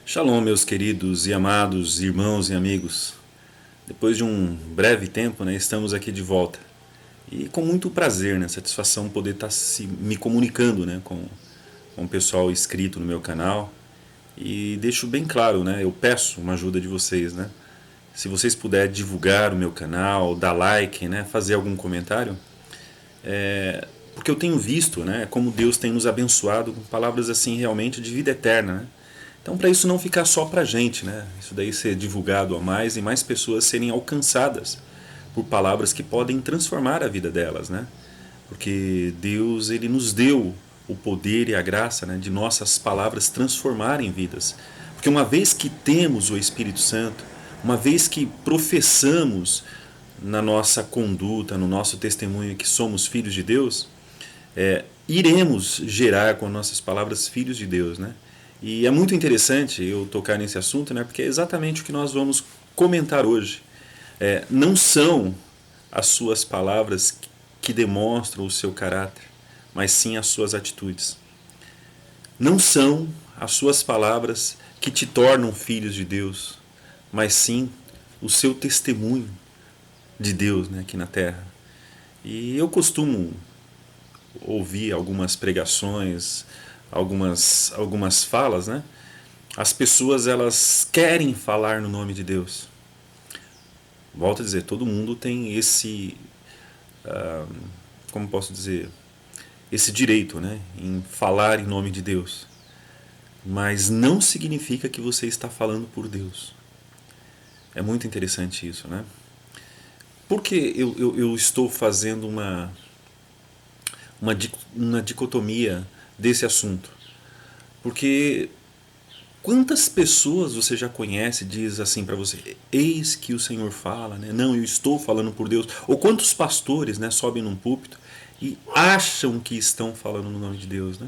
Shalom, meus queridos e amados irmãos e amigos. Depois de um breve tempo, estamos aqui de volta. E com muito prazer, satisfação poder estar me comunicando, com o pessoal inscrito no meu canal. E deixo bem claro, eu peço uma ajuda de vocês, Se vocês puderem divulgar o meu canal, dar like, fazer algum comentário, porque eu tenho visto, como Deus tem nos abençoado com palavras assim realmente de vida eterna, Então, para isso não ficar só para a gente, Isso daí ser divulgado a mais e mais pessoas serem alcançadas por palavras que podem transformar a vida delas, Porque Deus, ele nos deu o poder e a graça, de nossas palavras transformarem vidas. Porque uma vez que temos o Espírito Santo, uma vez que professamos na nossa conduta, no nosso testemunho que somos filhos de Deus, iremos gerar com nossas palavras filhos de Deus, E é muito interessante eu tocar nesse assunto, porque é exatamente o que nós vamos comentar hoje. Não são as suas palavras que demonstram o seu caráter, mas sim as suas atitudes. Não são as suas palavras que te tornam filhos de Deus, mas sim o seu testemunho de Deus, aqui na terra. E eu costumo ouvir algumas pregações, algumas falas, As pessoas, elas querem falar no nome de Deus. Volto a dizer, todo mundo tem esse, como posso dizer, esse direito, em falar em nome de Deus. Mas não significa que você está falando por Deus. É muito interessante isso, Por que eu estou fazendo uma dicotomia desse assunto? Porque quantas pessoas você já conhece diz assim para você, eis que o Senhor fala, não, eu estou falando por Deus. Ou quantos pastores sobem num púlpito e acham que estão falando no nome de Deus,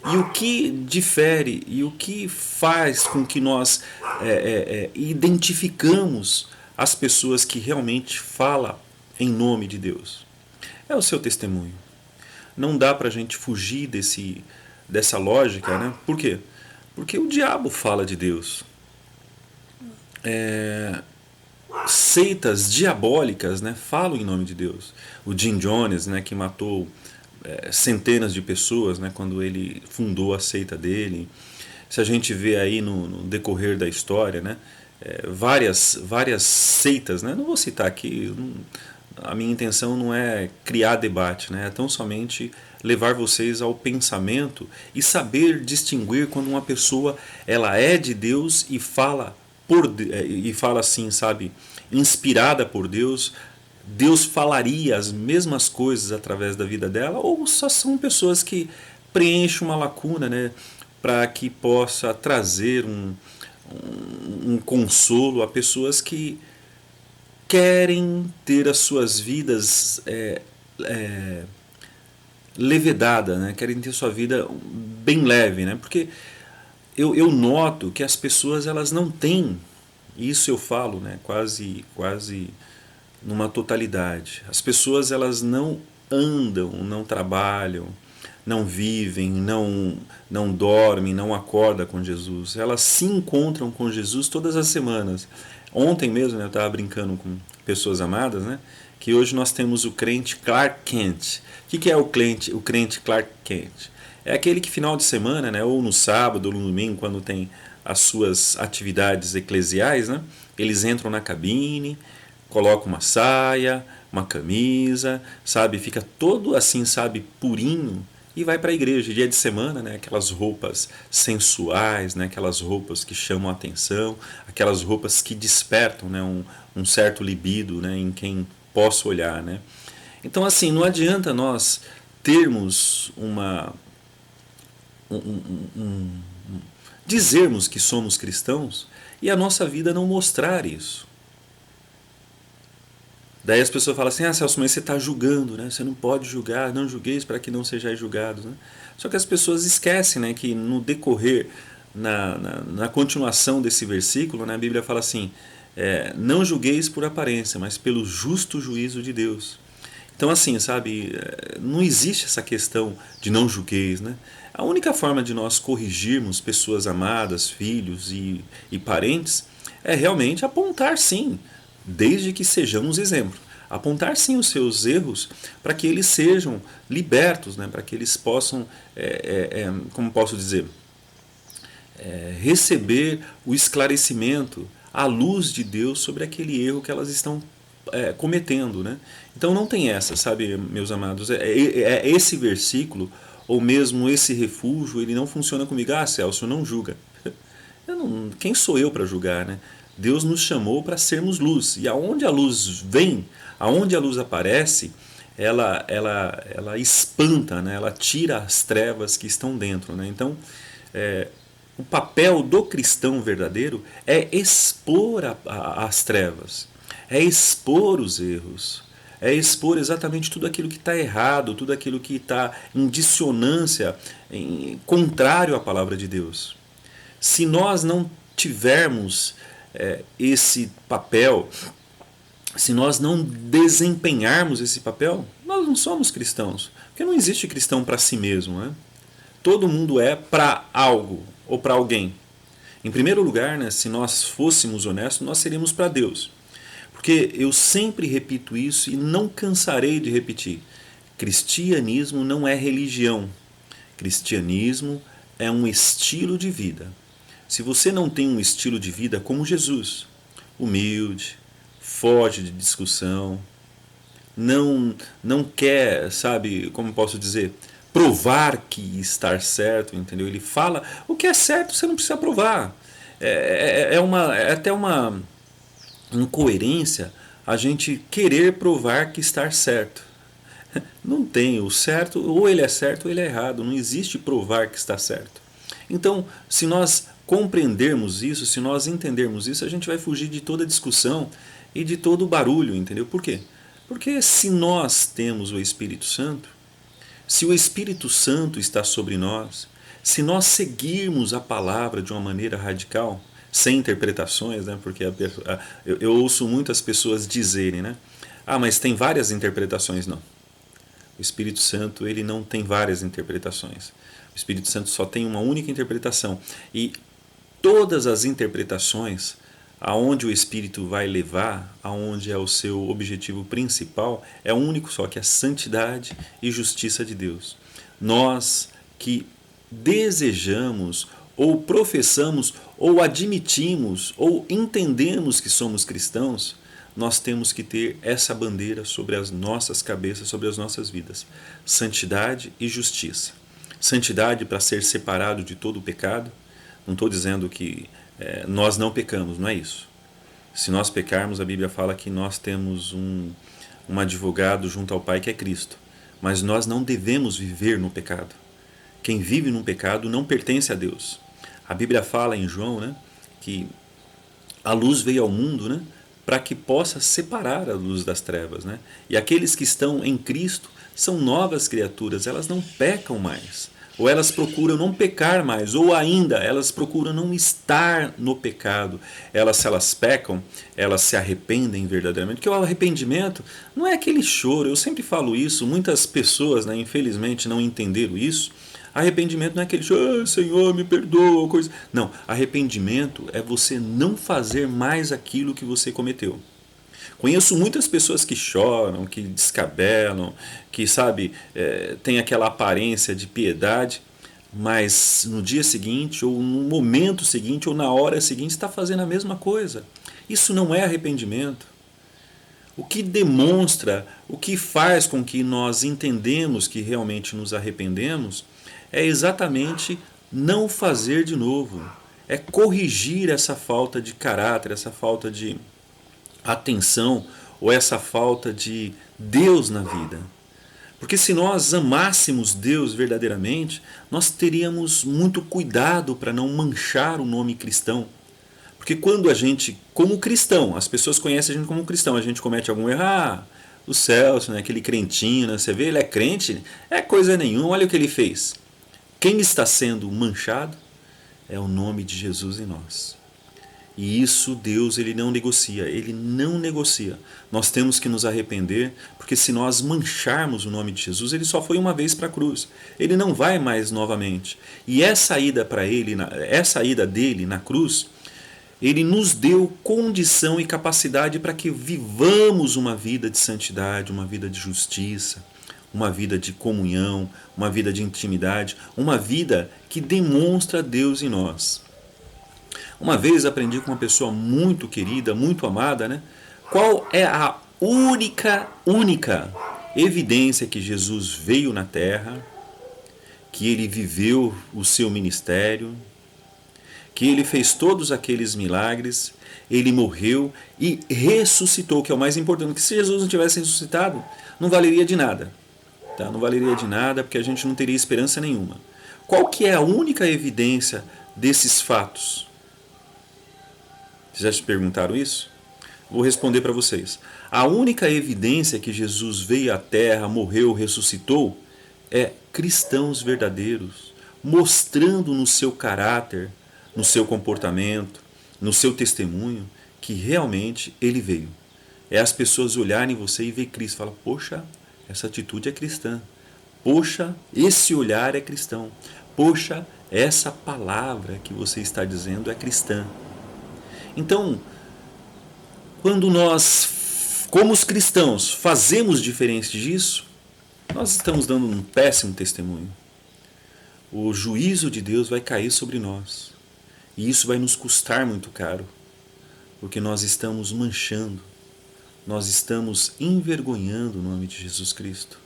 E o que difere e o que faz com que nós identificamos as pessoas que realmente falam em nome de Deus? É o seu testemunho. Não dá para a gente fugir dessa lógica, Por quê? Porque o diabo fala de Deus. Seitas diabólicas falam em nome de Deus. O Jim Jones, que matou centenas de pessoas quando ele fundou a seita dele. Se a gente vê aí no decorrer da história, várias seitas, não vou citar aqui, a minha intenção não é criar debate, é tão somente levar vocês ao pensamento e saber distinguir quando uma pessoa ela é de Deus e fala assim, sabe, inspirada por Deus. Deus falaria as mesmas coisas através da vida dela, ou só são pessoas que preenchem uma lacuna, para que possa trazer um consolo a pessoas que querem ter as suas vidas levedada, querem ter sua vida bem leve, porque eu noto que as pessoas elas não têm, isso eu falo, quase numa totalidade. As pessoas elas não andam, não trabalham, não vivem, não dormem, não acordam com Jesus. Elas se encontram com Jesus todas as semanas. Ontem mesmo eu estava brincando com pessoas amadas, que hoje nós temos o crente Clark Kent. O que é o crente Clark Kent? É aquele que final de semana, ou no sábado ou no domingo, quando tem as suas atividades eclesiais, eles entram na cabine, colocam uma saia, uma camisa, sabe, fica todo assim, sabe, purinho, e vai para a igreja. Dia de semana, aquelas roupas sensuais, aquelas roupas que chamam a atenção, aquelas roupas que despertam, um certo libido, em quem possa olhar, Então, assim, não adianta nós termos dizermos que somos cristãos e a nossa vida não mostrar isso. Daí as pessoas falam assim, Celso, mas você está julgando, Você não pode julgar, não julgueis para que não sejais julgados, Só que as pessoas esquecem, que no decorrer, na continuação desse versículo, a Bíblia fala assim, não julgueis por aparência, mas pelo justo juízo de Deus. Então assim, sabe, não existe essa questão de não julgueis, A única forma de nós corrigirmos pessoas amadas, filhos e parentes é realmente apontar sim, desde que sejamos exemplo. Apontar sim os seus erros para que eles sejam libertos, né? Para que eles possam, como posso dizer, receber o esclarecimento, a luz de Deus sobre aquele erro que elas estão cometendo, né? Então não tem essa, sabe, meus amados, esse versículo ou mesmo esse refúgio, ele não funciona comigo. Ah, Celso, não julga. Quem sou eu para julgar, né? Deus nos chamou para sermos luz, e aonde a luz vem, aonde a luz aparece, ela espanta, né? Ela tira as trevas que estão dentro, né? Então, o papel do cristão verdadeiro é expor as trevas, é expor os erros, é expor exatamente tudo aquilo que está errado, tudo aquilo que está em dissonância, contrário à palavra de Deus. Se nós não tivermos esse papel, se nós não desempenharmos esse papel, nós não somos cristãos. Porque não existe cristão para si mesmo, né? Todo mundo é para algo ou para alguém. Em primeiro lugar, né, se nós fôssemos honestos, nós seríamos para Deus. Porque eu sempre repito isso e não cansarei de repetir. Cristianismo não é religião. Cristianismo é um estilo de vida. Se você não tem um estilo de vida como Jesus, humilde, foge de discussão, não quer, sabe, como posso dizer, provar que estar certo, entendeu? Ele fala o que é certo, você não precisa provar. É até uma incoerência a gente querer provar que estar certo. Não tem o certo, ou ele é certo ou ele é errado. Não existe provar que está certo. Então, se nós compreendermos isso, se nós entendermos isso, a gente vai fugir de toda discussão e de todo barulho, entendeu? Por quê? Porque se nós temos o Espírito Santo, se o Espírito Santo está sobre nós, se nós seguirmos a palavra de uma maneira radical, sem interpretações, né? Porque eu ouço muitas pessoas dizerem, né? Ah, mas tem várias interpretações. Não. O Espírito Santo, ele não tem várias interpretações. O Espírito Santo só tem uma única interpretação. E todas as interpretações, aonde o Espírito vai levar, aonde é o seu objetivo principal, é o único só, que é a santidade e justiça de Deus. Nós que desejamos, ou professamos, ou admitimos, ou entendemos que somos cristãos, nós temos que ter essa bandeira sobre as nossas cabeças, sobre as nossas vidas. Santidade e justiça. Santidade para ser separado de todo o pecado. Não estou dizendo que nós não pecamos, não é isso. Se nós pecarmos, a Bíblia fala que nós temos um advogado junto ao Pai, que é Cristo. Mas nós não devemos viver no pecado. Quem vive no pecado não pertence a Deus. A Bíblia fala em João, né, que a luz veio ao mundo, né, para que possa separar a luz das trevas, né? E aqueles que estão em Cristo são novas criaturas, elas não pecam mais. Ou elas procuram não pecar mais, ou ainda elas procuram não estar no pecado. Se elas pecam, elas se arrependem verdadeiramente. Porque o arrependimento não é aquele choro, eu sempre falo isso, muitas pessoas, né, infelizmente não entenderam isso. Arrependimento não é aquele choro, Senhor, me perdoa, coisa. Não, arrependimento é você não fazer mais aquilo que você cometeu. Conheço muitas pessoas que choram, que descabelam, que, sabe, tem aquela aparência de piedade, mas no dia seguinte, ou no momento seguinte, ou na hora seguinte, está fazendo a mesma coisa. Isso não é arrependimento. O que demonstra, o que faz com que nós entendemos que realmente nos arrependemos, é exatamente não fazer de novo. É corrigir essa falta de caráter, essa falta de atenção ou essa falta de Deus na vida. Porque se nós amássemos Deus verdadeiramente, nós teríamos muito cuidado para não manchar o nome cristão. Porque quando a gente, como cristão, as pessoas conhecem a gente como cristão, a gente comete algum erro, o Celso, né, aquele crentinho, né, você vê, ele é crente, é coisa nenhuma, olha o que ele fez. Quem está sendo manchado é o nome de Jesus em nós. E isso Deus ele não negocia, ele não negocia. Nós temos que nos arrepender, porque se nós mancharmos o nome de Jesus, ele só foi uma vez para a cruz. Ele não vai mais novamente. E essa ida para ele, essa ida dele na cruz, ele nos deu condição e capacidade para que vivamos uma vida de santidade, uma vida de justiça, uma vida de comunhão, uma vida de intimidade, uma vida que demonstra Deus em nós. Uma vez aprendi com uma pessoa muito querida, muito amada, né? Qual é a única evidência que Jesus veio na terra, que ele viveu o seu ministério, que ele fez todos aqueles milagres, ele morreu e ressuscitou, que é o mais importante. Porque se Jesus não tivesse ressuscitado, não valeria de nada. Tá? Não valeria de nada, porque a gente não teria esperança nenhuma. Qual que é a única evidência desses fatos? Vocês já se perguntaram isso? Vou responder para vocês. A única evidência que Jesus veio à terra, morreu, ressuscitou, é cristãos verdadeiros, mostrando no seu caráter, no seu comportamento, no seu testemunho, que realmente ele veio. É as pessoas olharem você e ver Cristo e falar, poxa, essa atitude é cristã. Poxa, esse olhar é cristão. Poxa, essa palavra que você está dizendo é cristã. Então, quando nós, como os cristãos, fazemos diferente disso, nós estamos dando um péssimo testemunho. O juízo de Deus vai cair sobre nós. E isso vai nos custar muito caro, porque nós estamos manchando, nós estamos envergonhando o nome de Jesus Cristo.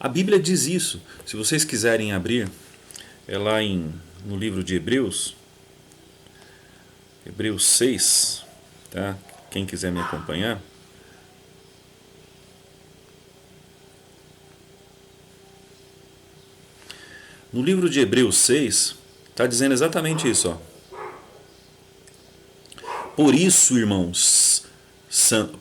A Bíblia diz isso. Se vocês quiserem abrir, é lá no livro de Hebreus 6, tá? Quem quiser me acompanhar. No livro de Hebreus 6, está dizendo exatamente isso. Ó. Por isso, irmãos santos,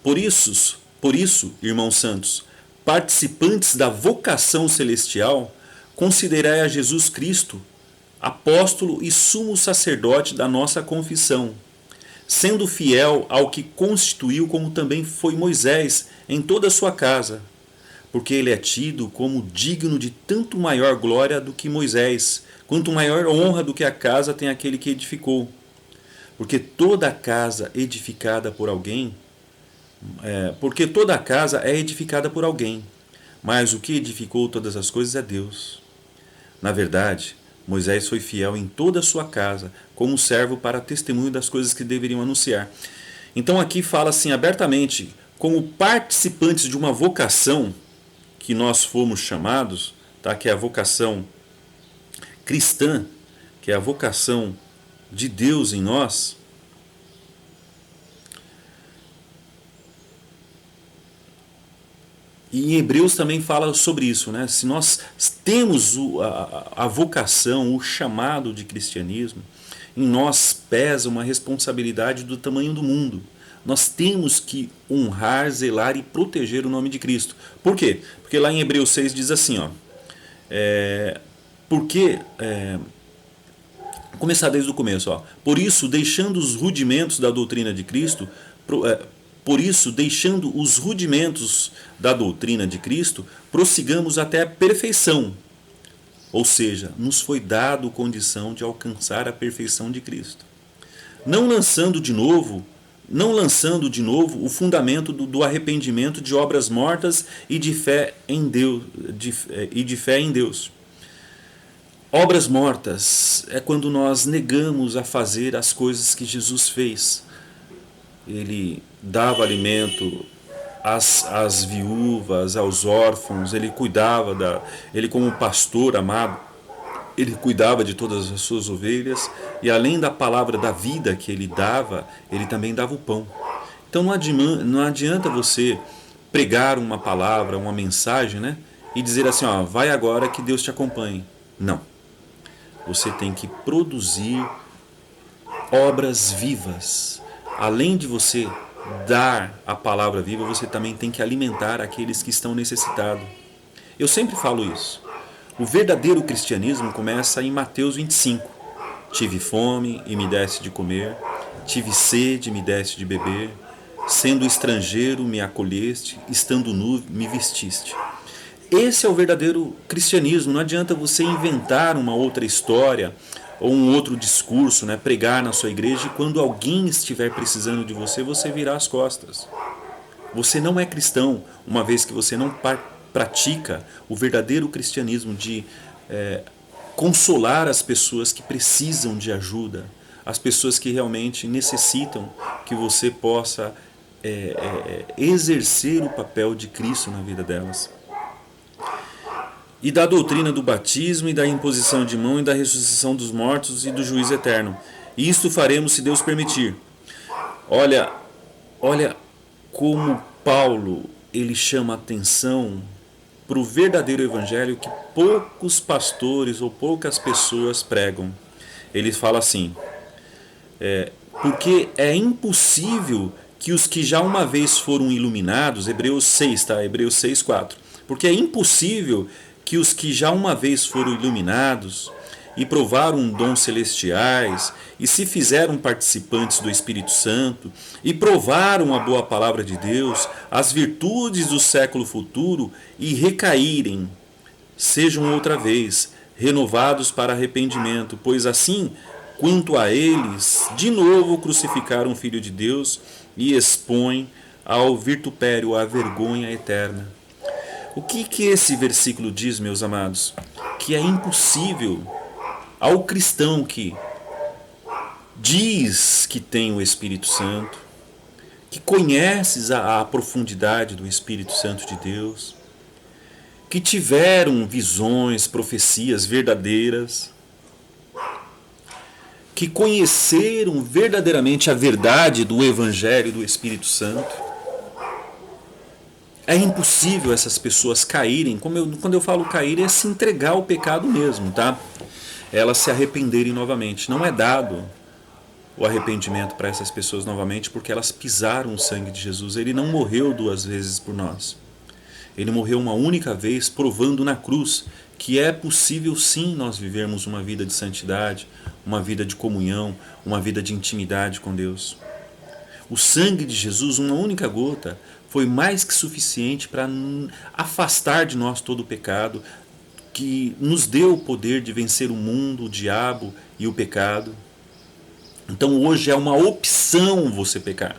participantes da vocação celestial, considerai a Jesus Cristo, apóstolo e sumo sacerdote da nossa confissão, sendo fiel ao que constituiu, como também foi Moisés em toda a sua casa, porque ele é tido como digno de tanto maior glória do que Moisés, quanto maior honra do que a casa tem aquele que edificou. Porque toda casa edificada por alguém, porque toda casa é edificada por alguém, mas o que edificou todas as coisas é Deus. Na verdade, Moisés foi fiel em toda a sua casa, como servo para testemunho das coisas que deveriam anunciar. Então aqui fala assim abertamente, como participantes de uma vocação que nós fomos chamados, tá? Que é a vocação cristã, que é a vocação de Deus em nós. E em Hebreus também fala sobre isso, né? Se nós temos a vocação, o chamado de cristianismo, em nós pesa uma responsabilidade do tamanho do mundo. Nós temos que honrar, zelar e proteger o nome de Cristo. Por quê? Porque lá em Hebreus 6 diz assim, ó, começar desde o começo, ó. Por isso, deixando os rudimentos da doutrina de Cristo, prossigamos até a perfeição. Ou seja, nos foi dado condição de alcançar a perfeição de Cristo. Não lançando de novo o fundamento do arrependimento de obras mortas e de fé em Deus. Obras mortas é quando nós negamos a fazer as coisas que Jesus fez. Ele dava alimento às viúvas, aos órfãos, ele como pastor amado, ele cuidava de todas as suas ovelhas, e além da palavra da vida que ele dava, ele também dava o pão. Então não adianta você pregar uma palavra, uma mensagem, né, e dizer assim, ó, vai agora que Deus te acompanhe. Não. Você tem que produzir obras vivas. Além de você dar a palavra viva, você também tem que alimentar aqueles que estão necessitados. Eu sempre falo isso. O verdadeiro cristianismo começa em Mateus 25. Tive fome e me deste de comer, tive sede e me deste de beber, sendo estrangeiro me acolheste, estando nu me vestiste. Esse é o verdadeiro cristianismo. Não adianta você inventar uma outra história ou um outro discurso, né? Pregar na sua igreja e quando alguém estiver precisando de você, você virar as costas. Você não é cristão, uma vez que você não pratica o verdadeiro cristianismo de consolar as pessoas que precisam de ajuda, as pessoas que realmente necessitam que você possa exercer o papel de Cristo na vida delas. E da doutrina do batismo e da imposição de mão e da ressurreição dos mortos e do juízo eterno. E isto faremos se Deus permitir. Olha, olha como Paulo ele chama atenção para o verdadeiro evangelho que poucos pastores ou poucas pessoas pregam. Ele fala assim, porque é impossível que os que já uma vez foram iluminados, Hebreus 6, tá? Hebreus 6, 4. Porque é impossível que os que já uma vez foram iluminados e provaram dons celestiais e se fizeram participantes do Espírito Santo e provaram a boa palavra de Deus, as virtudes do século futuro e recaírem, sejam outra vez renovados para arrependimento, pois assim quanto a eles, de novo crucificaram o Filho de Deus e expõem ao vitupério, à vergonha eterna. O que esse versículo diz, meus amados? Que é impossível ao cristão que diz que tem o Espírito Santo, que conheces a profundidade do Espírito Santo de Deus, que tiveram visões, profecias verdadeiras, que conheceram verdadeiramente a verdade do Evangelho do Espírito Santo. É impossível essas pessoas caírem, quando eu falo cair, é se entregar ao pecado mesmo, tá? Elas se arrependerem novamente. Não é dado o arrependimento para essas pessoas novamente porque elas pisaram o sangue de Jesus. Ele não morreu 2 vezes por nós. Ele morreu uma única vez, provando na cruz que é possível sim nós vivermos uma vida de santidade, uma vida de comunhão, uma vida de intimidade com Deus. O sangue de Jesus, uma única gota, foi mais que suficiente para afastar de nós todo o pecado, que nos deu o poder de vencer o mundo, o diabo e o pecado. Então hoje é uma opção você pecar.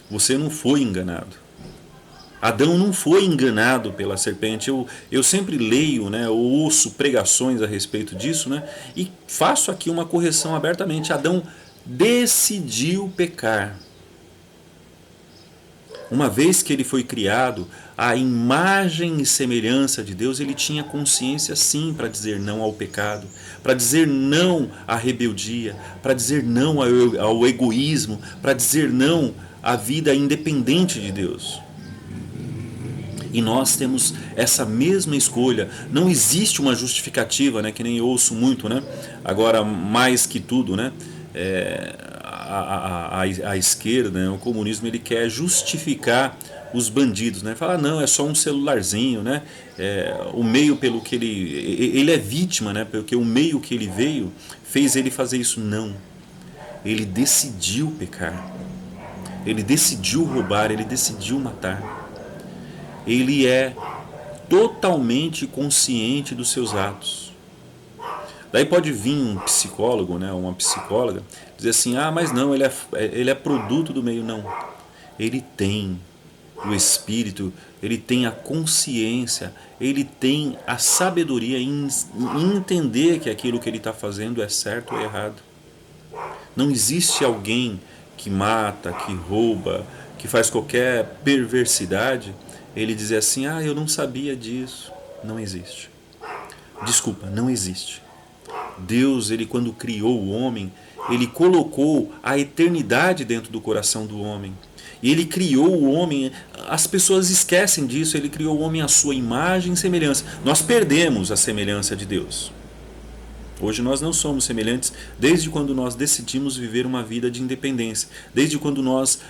Você não foi enganado. Adão não foi enganado pela serpente. Eu sempre leio, né, ou ouço pregações a respeito disso, né, e faço aqui uma correção abertamente. Adão decidiu pecar. Uma vez que ele foi criado à imagem e semelhança de Deus, ele tinha consciência sim para dizer não ao pecado, para dizer não à rebeldia, para dizer não ao egoísmo, para dizer não à vida independente de Deus. E nós temos essa mesma escolha. Não existe uma justificativa, né, que nem eu ouço muito, né? Agora, mais que tudo, né? A esquerda, né, o comunismo, ele quer justificar os bandidos, né? Fala, não, é só um celularzinho, né? O meio pelo que ele é vítima, né? Porque o meio que ele veio fez ele fazer isso. Não. Ele decidiu pecar. Ele decidiu roubar, ele decidiu matar. Ele é totalmente consciente dos seus atos. Daí pode vir um psicólogo, né, uma psicóloga, dizer assim, mas não, ele é produto do meio. Não. Ele tem o espírito, ele tem a consciência, ele tem a sabedoria em entender que aquilo que ele está fazendo é certo ou errado. Não existe alguém que mata, que rouba, que faz qualquer perversidade, ele dizer assim, eu não sabia disso. Não existe. Desculpa, não existe. Deus, ele quando criou o homem, ele colocou a eternidade dentro do coração do homem. E ele criou o homem, as pessoas esquecem disso, ele criou o homem à sua imagem e semelhança. Nós perdemos a semelhança de Deus. Hoje nós não somos semelhantes desde quando nós decidimos viver uma vida de independência. Desde quando nós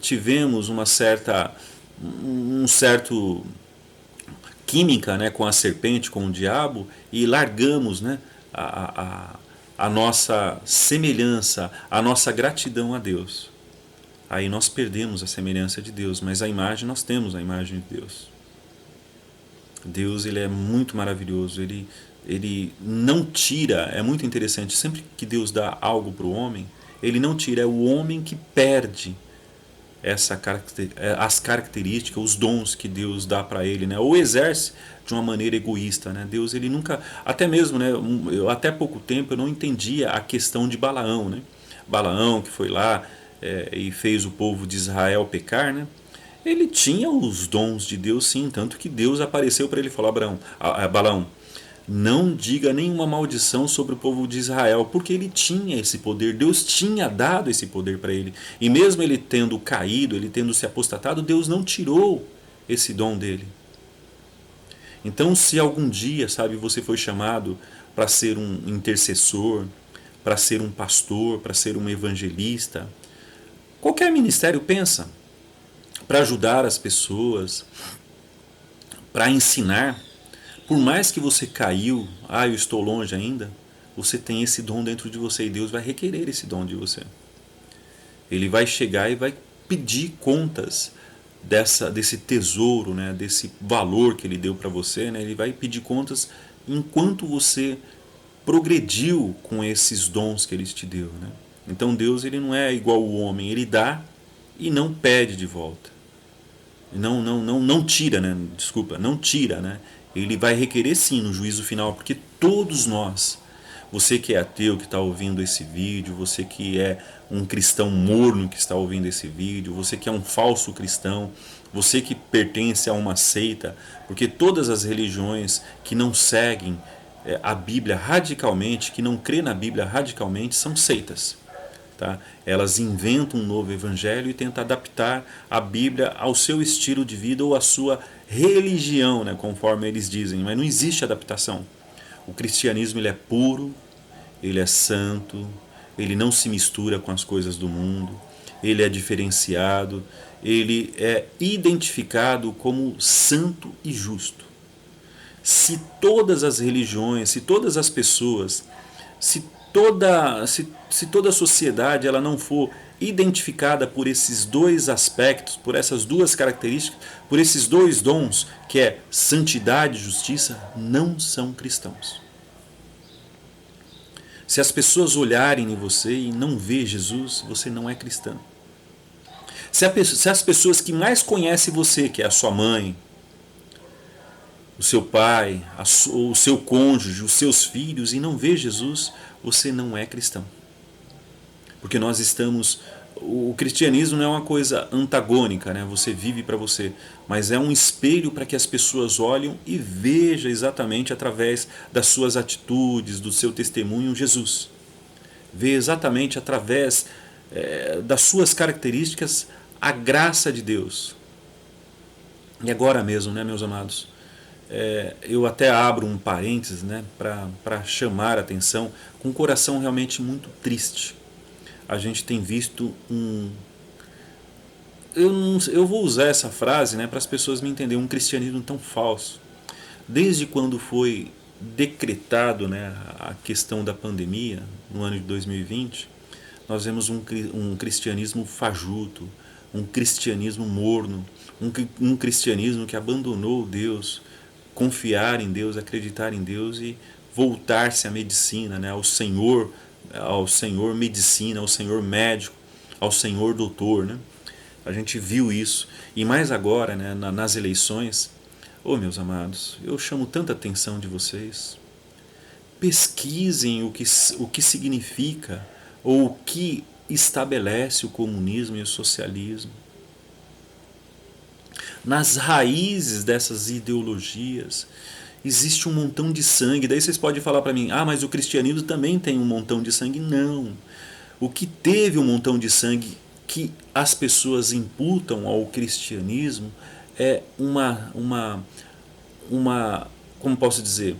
tivemos um certo química, né, com a serpente, com o diabo, e largamos, né, a, a nossa semelhança, a nossa gratidão a Deus, aí nós perdemos a semelhança de Deus, mas a imagem, nós temos a imagem de Deus. Deus, ele é muito maravilhoso, ele não tira, é muito interessante, sempre que Deus dá algo para o homem, ele não tira, é o homem que perde as características, os dons que Deus dá para ele, né? Ou exerce de uma maneira egoísta, né? Deus, ele nunca, até mesmo, né? Até pouco tempo eu não entendia a questão de Balaão, né? Balaão que foi lá e fez o povo de Israel pecar, né? Ele tinha os dons de Deus, sim, tanto que Deus apareceu para ele e falou: Balaão, não diga nenhuma maldição sobre o povo de Israel, porque ele tinha esse poder, Deus tinha dado esse poder para ele. E mesmo ele tendo caído, ele tendo se apostatado, Deus não tirou esse dom dele. Então, se algum dia, sabe, você foi chamado para ser um intercessor, para ser um pastor, para ser um evangelista, qualquer ministério, pensa, para ajudar as pessoas, para ensinar. Por mais que você caiu, eu estou longe ainda, você tem esse dom dentro de você e Deus vai requerer esse dom de você. Ele vai chegar e vai pedir contas desse tesouro, né, desse valor que ele deu para você, né, ele vai pedir contas enquanto você progrediu com esses dons que ele te deu, né? Então Deus, ele não é igual o homem, ele dá e não pede de volta. Não tira, né? Desculpa, não tira, né? Ele vai requerer sim no juízo final, porque todos nós, você que é ateu que está ouvindo esse vídeo, você que é um cristão morno que está ouvindo esse vídeo, você que é um falso cristão, você que pertence a uma seita, porque todas as religiões que não seguem a Bíblia radicalmente, que não crê na Bíblia radicalmente, são seitas. Tá? Elas inventam um novo evangelho e tentam adaptar a Bíblia ao seu estilo de vida ou à sua religião, né, conforme eles dizem, mas não existe adaptação. O cristianismo, ele é puro, ele é santo, ele não se mistura com as coisas do mundo, ele é diferenciado, ele é identificado como santo e justo. Se todas as religiões, se todas as pessoas, se toda a sociedade ela não for identificada por esses dois aspectos, por essas duas características, por esses dois dons, que é santidade e justiça, não são cristãos. Se as pessoas olharem em você e não ver Jesus, você não é cristão. Se as pessoas que mais conhecem você, que é a sua mãe, o seu pai, o seu cônjuge, os seus filhos, e não vê Jesus, você não é cristão. Porque nós estamos... O cristianismo não é uma coisa antagônica, né? Você vive para você, mas é um espelho para que as pessoas olhem e vejam exatamente através das suas atitudes, do seu testemunho, Jesus. Vê exatamente através das suas características a graça de Deus. E agora mesmo, né, meus amados? Eu até abro um parênteses, né, para chamar a atenção, com um coração realmente muito triste. A gente tem visto eu vou usar essa frase, né, para as pessoas me entenderem, um cristianismo tão falso. Desde quando foi decretado, né, a questão da pandemia, no ano de 2020, nós vemos um cristianismo fajuto, um cristianismo morno, um cristianismo que abandonou Deus, confiar em Deus, acreditar em Deus e voltar-se à medicina, né, ao Senhor medicina, ao Senhor médico, ao Senhor doutor, né? A gente viu isso. E mais agora, né, nas eleições. Meus amados, eu chamo tanta atenção de vocês. Pesquisem o que significa ou o que estabelece o comunismo e o socialismo. Nas raízes dessas ideologias existe um montão de sangue. Daí vocês podem falar para mim, mas o cristianismo também tem um montão de sangue. Não. O que teve um montão de sangue que as pessoas imputam ao cristianismo é como posso dizer,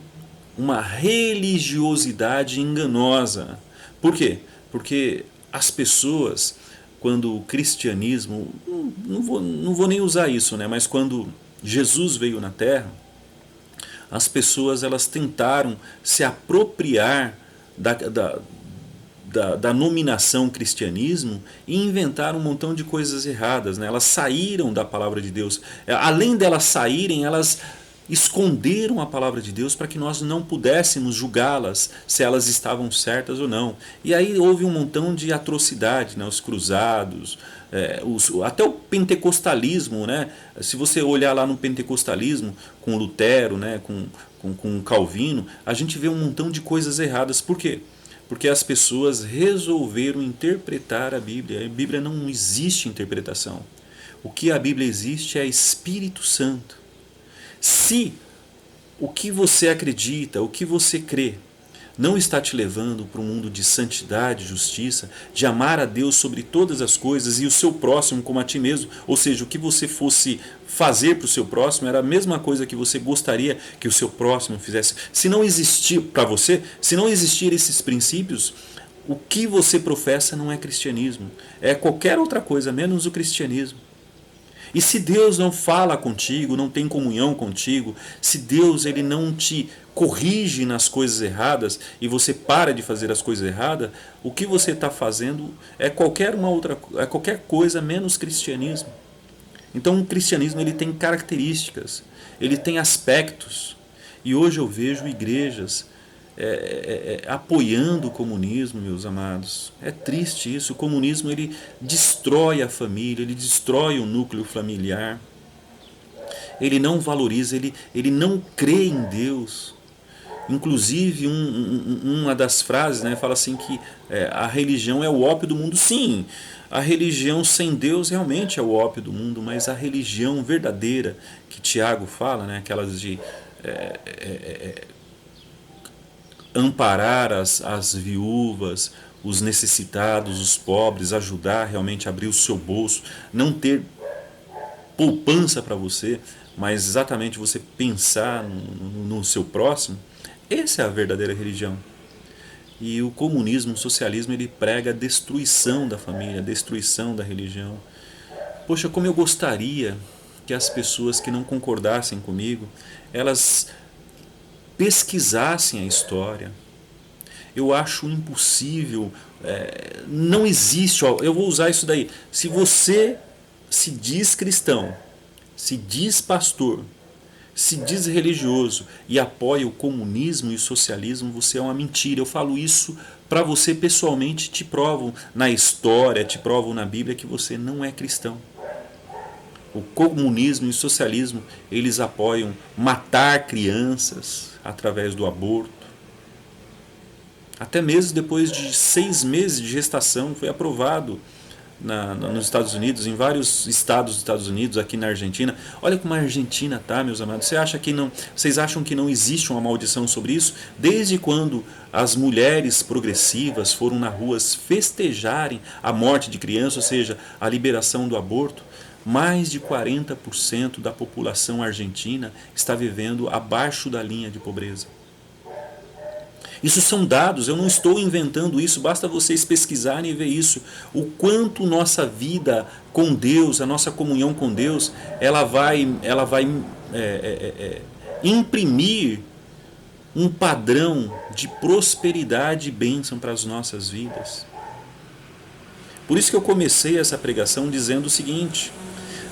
uma religiosidade enganosa. Por quê? Porque as pessoas, quando o cristianismo, não vou nem usar isso, né? Mas quando Jesus veio na Terra, as pessoas elas tentaram se apropriar da nominação cristianismo e inventaram um montão de coisas erradas, né? Elas saíram da palavra de Deus. Além delas saírem, elas esconderam a palavra de Deus para que nós não pudéssemos julgá-las se elas estavam certas ou não. E aí houve um montão de atrocidade, né? Os cruzados, até o pentecostalismo, né? Se você olhar lá no pentecostalismo com Lutero, né? com Calvino, a gente vê um montão de coisas erradas. Por quê? Porque as pessoas resolveram interpretar a Bíblia. A Bíblia não existe interpretação. O que a Bíblia existe é Espírito Santo. Se o que você acredita, o que você crê, não está te levando para um mundo de santidade, justiça, de amar a Deus sobre todas as coisas e o seu próximo como a ti mesmo, ou seja, o que você fosse fazer para o seu próximo era a mesma coisa que você gostaria que o seu próximo fizesse. Se não existir para você, se não existir esses princípios, o que você professa não é cristianismo, é qualquer outra coisa menos o cristianismo. E se Deus não fala contigo, não tem comunhão contigo, se Deus ele não te corrige nas coisas erradas e você para de fazer as coisas erradas, o que você está fazendo é qualquer coisa menos cristianismo. Então o cristianismo ele tem características, ele tem aspectos. E hoje eu vejo igrejas apoiando o comunismo, meus amados. É triste isso. O comunismo ele destrói a família, ele destrói o núcleo familiar. Ele não valoriza, ele não crê em Deus. Inclusive, uma das frases, né, fala assim que a religião é o ópio do mundo. Sim, a religião sem Deus realmente é o ópio do mundo, mas a religião verdadeira que Tiago fala, né, aquelas de amparar as viúvas, os necessitados, os pobres, ajudar realmente a abrir o seu bolso, não ter poupança para você, mas exatamente você pensar no seu próximo. Essa é a verdadeira religião. E o comunismo, o socialismo, ele prega a destruição da família, a destruição da religião. Poxa, como eu gostaria que as pessoas que não concordassem comigo, elas pesquisassem a história. Eu acho impossível, não existe, eu vou usar isso daí. Se você se diz cristão, se diz pastor, se diz religioso e apoia o comunismo e o socialismo, você é uma mentira. Eu falo isso para você pessoalmente, te provo na história, te provo na Bíblia que você não é cristão. O comunismo e o socialismo, eles apoiam matar crianças através do aborto. Até mesmo depois de 6 meses de gestação, foi aprovado nos Estados Unidos, em vários estados dos Estados Unidos, aqui na Argentina. Olha como a Argentina tá, meus amados. Vocês acham que não existe uma maldição sobre isso? Desde quando as mulheres progressivas foram nas ruas festejarem a morte de crianças, ou seja, a liberação do aborto, mais de 40% da população argentina está vivendo abaixo da linha de pobreza. Isso são dados, eu não estou inventando isso, basta vocês pesquisarem e ver isso. O quanto nossa vida com Deus, a nossa comunhão com Deus, ela vai imprimir um padrão de prosperidade e bênção para as nossas vidas. Por isso que eu comecei essa pregação dizendo o seguinte: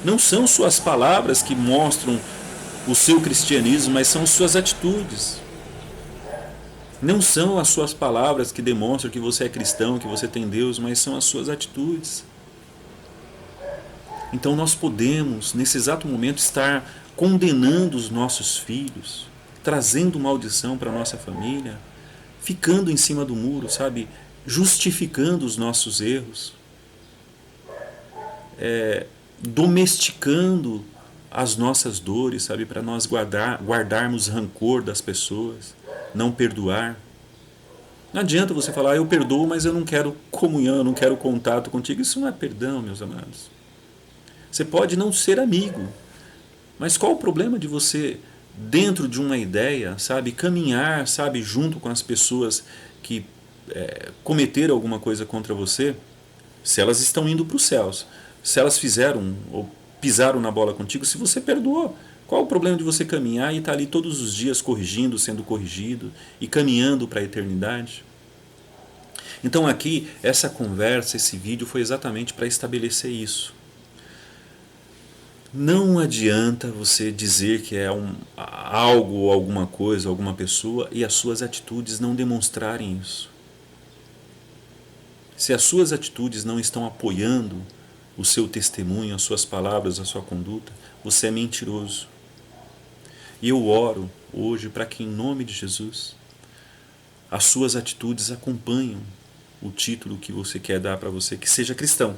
não são suas palavras que mostram o seu cristianismo, mas são suas atitudes. Não são as suas palavras que demonstram que você é cristão, que você tem Deus, mas são as suas atitudes. Então nós podemos, nesse exato momento, estar condenando os nossos filhos, trazendo maldição para a nossa família, ficando em cima do muro, sabe? Justificando os nossos erros, domesticando as nossas dores, sabe? Para nós guardarmos rancor das pessoas, não perdoar. Não adianta você falar, eu perdoo, mas eu não quero comunhão, eu não quero contato contigo. Isso não é perdão, meus amados. Você pode não ser amigo, mas qual o problema de você, dentro de uma ideia, sabe, caminhar, sabe, junto com as pessoas que cometeram alguma coisa contra você, se elas estão indo para os céus, se elas fizeram ou pisaram na bola contigo, se você perdoou, Qual o problema de você caminhar e estar ali todos os dias corrigindo, sendo corrigido e caminhando para a eternidade? Então aqui, essa conversa, esse vídeo foi exatamente para estabelecer isso. Não adianta você dizer que é algo ou alguma coisa, alguma pessoa, e as suas atitudes não demonstrarem isso. Se as suas atitudes não estão apoiando o seu testemunho, as suas palavras, a sua conduta, você é mentiroso. E eu oro hoje para que, em nome de Jesus, as suas atitudes acompanhem o título que você quer dar para você, que seja cristão.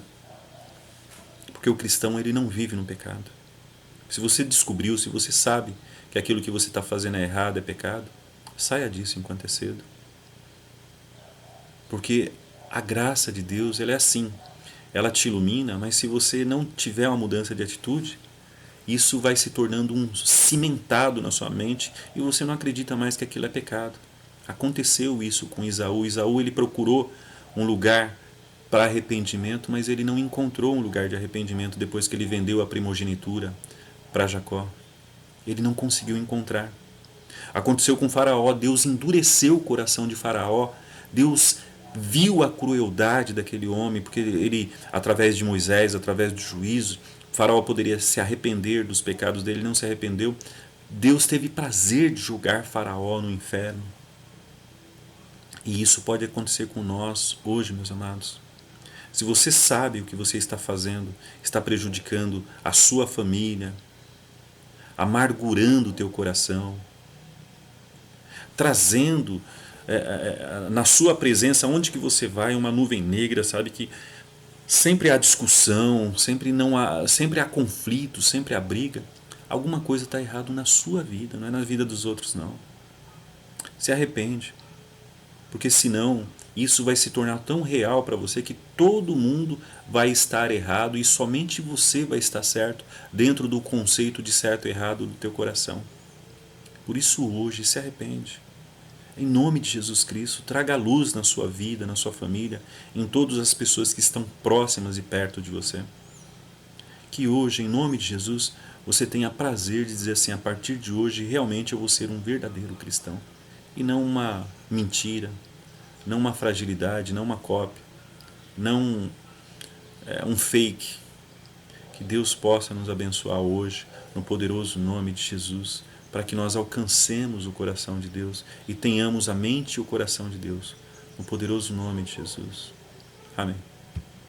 Porque o cristão, ele não vive no pecado. Se você descobriu, se você sabe que aquilo que você está fazendo é errado, é pecado, saia disso enquanto é cedo. Porque a graça de Deus, ela é assim. Ela te ilumina, mas se você não tiver uma mudança de atitude, isso vai se tornando um cimentado na sua mente e você não acredita mais que aquilo é pecado. Aconteceu isso com Isaú. Isaú, ele procurou um lugar para arrependimento, mas ele não encontrou um lugar de arrependimento depois que ele vendeu a primogenitura para Jacó. Ele não conseguiu encontrar. Aconteceu com Faraó. Deus endureceu o coração de Faraó. Deus viu a crueldade daquele homem, porque ele, através de Moisés, através do juízo, Faraó poderia se arrepender dos pecados dele, não se arrependeu. Deus teve prazer de julgar Faraó no inferno. E isso pode acontecer com nós hoje, meus amados. Se você sabe o que você está fazendo, está prejudicando a sua família, amargurando o teu coração, trazendo na sua presença, onde que você vai, uma nuvem negra, sabe, que sempre há discussão, sempre há conflito, sempre há briga. Alguma coisa está errado na sua vida, não é na vida dos outros, não. Se arrepende, porque senão isso vai se tornar tão real para você que todo mundo vai estar errado e somente você vai estar certo dentro do conceito de certo e errado do teu coração. Por isso hoje se arrepende. Em nome de Jesus Cristo, traga luz na sua vida, na sua família, em todas as pessoas que estão próximas e perto de você. Que hoje, em nome de Jesus, você tenha prazer de dizer assim, a partir de hoje, realmente eu vou ser um verdadeiro cristão. E não uma mentira, não uma fragilidade, não uma cópia, não um fake. Que Deus possa nos abençoar hoje, no poderoso nome de Jesus, para que nós alcancemos o coração de Deus e tenhamos a mente e o coração de Deus, no poderoso nome de Jesus. Amém.